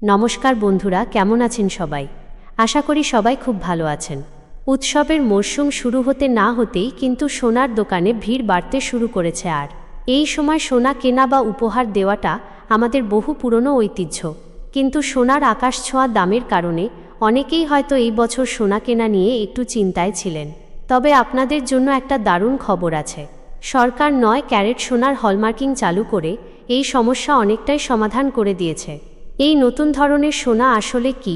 নমস্কার বন্ধুরা, কেমন আছেন সবাই? আশা করি সবাই খুব ভালো আছেন। উৎসবের মরশুম শুরু হতে না হতেই কিন্তু সোনার দোকানে ভিড় বাড়তে শুরু করেছে। আর এই সময় সোনা কেনা বা উপহার দেওয়াটা আমাদের বহু পুরনো ঐতিহ্য। কিন্তু সোনার আকাশ ছোঁয়া দামের কারণে অনেকেই হয়তো এই বছর সোনা কেনা নিয়ে একটু চিন্তায় ছিলেন। তবে আপনাদের জন্য একটা দারুণ খবর আছে। সরকার 9 ক্যারেট সোনার হলমার্কিং চালু করে এই সমস্যা অনেকটাই সমাধান করে দিয়েছে। এই নতুন ধরনের সোনা আসলে কি,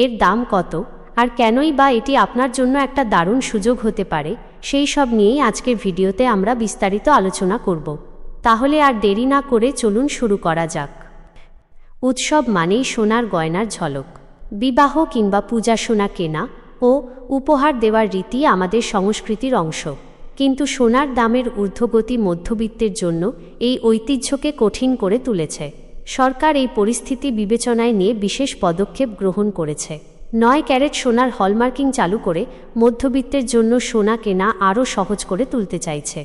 এর দাম কত, আর কেনই বা এটি আপনার জন্য একটা দারুণ সুযোগ হতে পারে, সেই সব নিয়েই আজকের ভিডিওতে আমরা বিস্তারিত আলোচনা করব। তাহলে আর দেরি না করে চলুন শুরু করা যাক। উৎসব মানেই সোনার গয়নার ঝলক। বিবাহ কিংবা পূজা সোনা কেনা ও উপহার দেওয়ার রীতি আমাদের সংস্কৃতির অংশ। কিন্তু সোনার দামের ঊর্ধ্বগতি মধ্যবিত্তের জন্য এই ঐতিহ্যকে কঠিন করে তুলেছে। সরকার এই পরিস্থিতি বিবেচনায় নিয়ে বিশেষ পদক্ষেপ গ্রহণ করেছে। 9 ক্যারেট সোনার হলমার্কিং চালু করে মধ্যবিত্তের জন্য সোনা কেনা আরও সহজ করে তুলতে চাইছে।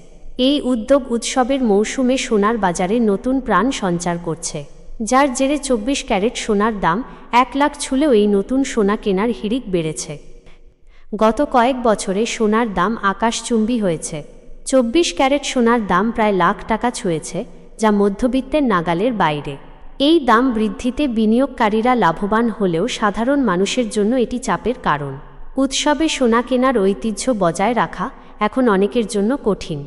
এই উদ্যোগ উৎসবের মৌসুমে সোনার বাজারে নতুন প্রাণ সঞ্চার করছে, যার জেরে 24 ক্যারেট সোনার দাম 1 লাখ ছুঁলেও এই নতুন সোনা কেনার হিড়িক বেড়েছে। গত কয়েক বছরে সোনার দাম আকাশচুম্বী হয়েছে। 24 ক্যারেট সোনার দাম প্রায় লাখ টাকা ছুঁয়েছে, যা মধ্যবিত্তের নাগালের বাইরে। এই দাম বৃদ্ধিতে বিনিয়োগকারীরা লাভবান হলেও সাধারণ মানুষের জন্য এটি চাপের কারণ। উৎসবে সোনা কেনার ঐতিহ্য বজায় রাখা এখন অনেকের জন্য কঠিন।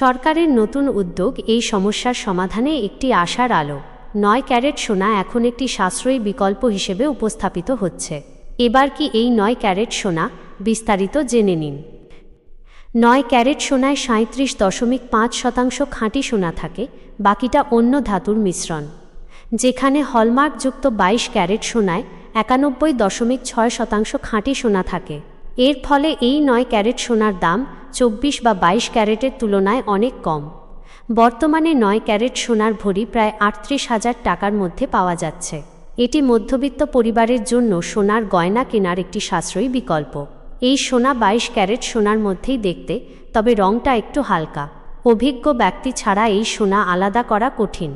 সরকারের নতুন উদ্যোগ এই সমস্যার সমাধানে একটি আশার আলো। 9 ক্যারেট সোনা এখন একটি সাশ্রয়ী বিকল্প হিসেবে উপস্থাপিত হচ্ছে। এবার কি এই 9 ক্যারেট সোনা, বিস্তারিত জেনে নিন। 9 ক্যারেট সোনায় 37.5% খাঁটি সোনা থাকে, বাকিটা অন্য ধাতুর মিশ্রণ। যেখানে হলমার্কযুক্ত 22 ক্যারেট সোনায় 91.6% খাঁটি সোনা থাকে। এর ফলে এই 9 ক্যারেট সোনার দাম 24 বা 22 ক্যারেটের তুলনায় অনেক কম। বর্তমানে 9 ক্যারেট সোনার ভরি প্রায় 38,000 টাকার মধ্যে পাওয়া যাচ্ছে। এটি মধ্যবিত্ত পরিবারের জন্য সোনার গয়না কেনার একটি সাশ্রয়ী বিকল্প। এই সোনা 22 ক্যারেট সোনার মধ্যেই দেখতে, তবে রংটা একটু হালকা। অভিজ্ঞ ব্যক্তি ছাড়া এই সোনা আলাদা করা কঠিন।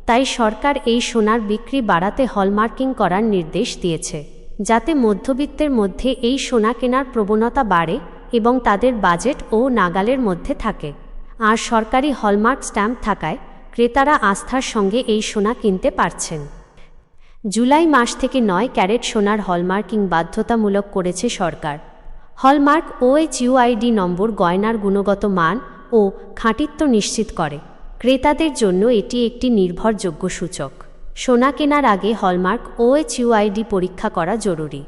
তাই সরকার এই সোনার বিক্রি বাড়াতে হলমার্কিং করার নির্দেশ দিয়েছে, যাতে মধ্যবিত্তের মধ্যে এই সোনা কেনার প্রবণতা বাড়ে এবং তাদের বাজেট ও নাগালের মধ্যে থাকে। আর সরকারি হলমার্ক স্ট্যাম্প থাকায় ক্রেতারা আস্থার সঙ্গে এই সোনা কিনতে পারছেন। জুলাই মাস থেকে 9 ক্যারেট সোনার হলমার্কিং বাধ্যতামূলক করেছে সরকার। হলমার্ক OHUID নম্বর গয়নার গুণগত মান ও খাঁটিত্ব নিশ্চিত করে। ক্রেতাদের জন্য এটি একটি নির্ভরযোগ্য সূচক। সোনা কেনার আগে হলমার্ক OHUID পরীক্ষা করা জরুরি।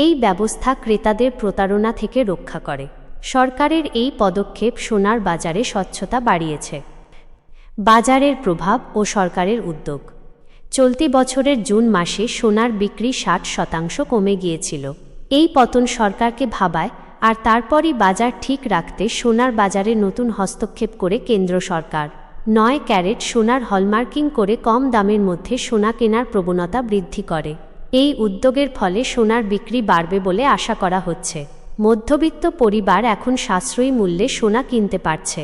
এই ব্যবস্থা ক্রেতাদের প্রতারণা থেকে রক্ষা করে। সরকারের এই পদক্ষেপ সোনার বাজারে স্বচ্ছতা বাড়িয়েছে। বাজারের প্রভাব ও সরকারের উদ্যোগ। চলতি বছরের জুন মাসে সোনার বিক্রি 60% কমে গিয়েছিল। এই পতন সরকারকে ভাবায়, আর তারপরই বাজার ঠিক রাখতে সোনার বাজারে নতুন হস্তক্ষেপ করে কেন্দ্র সরকার 9 ক্যারেট সোনার হলমার্কিং করে কম দামের মধ্যে সোনা কেনার প্রবণতা বৃদ্ধি করে। এই উদ্যোগের ফলে সোনার বিক্রি বাড়বে বলে আশা করা হচ্ছে। মধ্যবিত্ত পরিবার এখন সাশ্রয়ী মূল্যে সোনা কিনতে পারছে।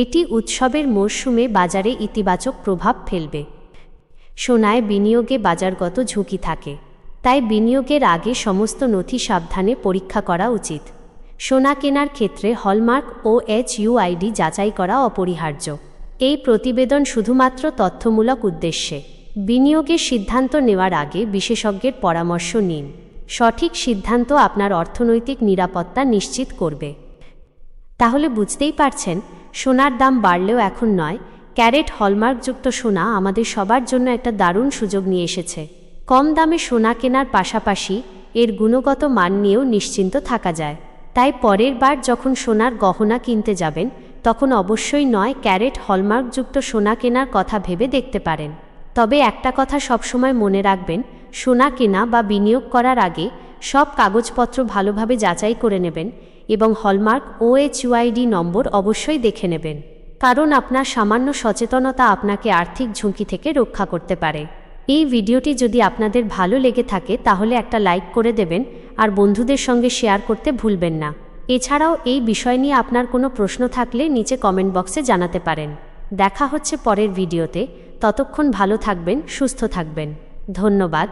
এটি উৎসবের মরশুমে বাজারে ইতিবাচক প্রভাব ফেলবে। সোনায় বিনিয়োগে বাজারগত ঝুঁকি থাকে, তাই বিনিয়োগের আগে সমস্ত নথি সাবধানে পরীক্ষা করা উচিত। সোনা কেনার ক্ষেত্রে হলমার্ক OHUID যাচাই করা অপরিহার্য। এই প্রতিবেদন শুধুমাত্র তথ্যমূলক উদ্দেশ্যে। বিনিয়োগের সিদ্ধান্ত নেওয়ার আগে বিশেষজ্ঞের পরামর্শ নিন। সঠিক সিদ্ধান্ত আপনার অর্থনৈতিক নিরাপত্তা নিশ্চিত করবে। তাহলে বুঝতেই পারছেন, সোনার দাম বাড়লেও এখন 9 ক্যারেট হলমার্কযুক্ত সোনা আমাদের সবার জন্য একটা দারুণ সুযোগ নিয়ে এসেছে। কম দামে সোনা কেনার পাশাপাশি এর গুণগত মান নিয়েও নিশ্চিন্ত থাকা যায়। তাই পরের বার যখন সোনার গহনা কিনতে যাবেন, তখন অবশ্যই 9 ক্যারেট হলমার্কযুক্ত সোনা কেনার কথা ভেবে দেখতে পারেন। তবে একটা কথা সবসময় মনে রাখবেন, সোনা কেনা বা বিনিয়োগ করার আগে সব কাগজপত্র ভালোভাবে যাচাই করে নেবেন এবং হলমার্ক OHUID নম্বর অবশ্যই দেখে নেবেন। কারণ আপনার সামান্য সচেতনতা আপনাকে আর্থিক ঝুঁকি থেকে রক্ষা করতে পারে। এই ভিডিওটি যদি আপনাদের ভালো লেগে থাকে তাহলে একটা লাইক করে দেবেন, আর বন্ধুদের সঙ্গে শেয়ার করতে ভুলবেন না। এছাড়াও এই বিষয় নিয়ে আপনার কোনো প্রশ্ন থাকলে নিচে কমেন্ট বক্সে জানাতে পারেন। দেখা হচ্ছে পরের ভিডিওতে। ততক্ষণ ভালো থাকবেন, সুস্থ থাকবেন। ধন্যবাদ।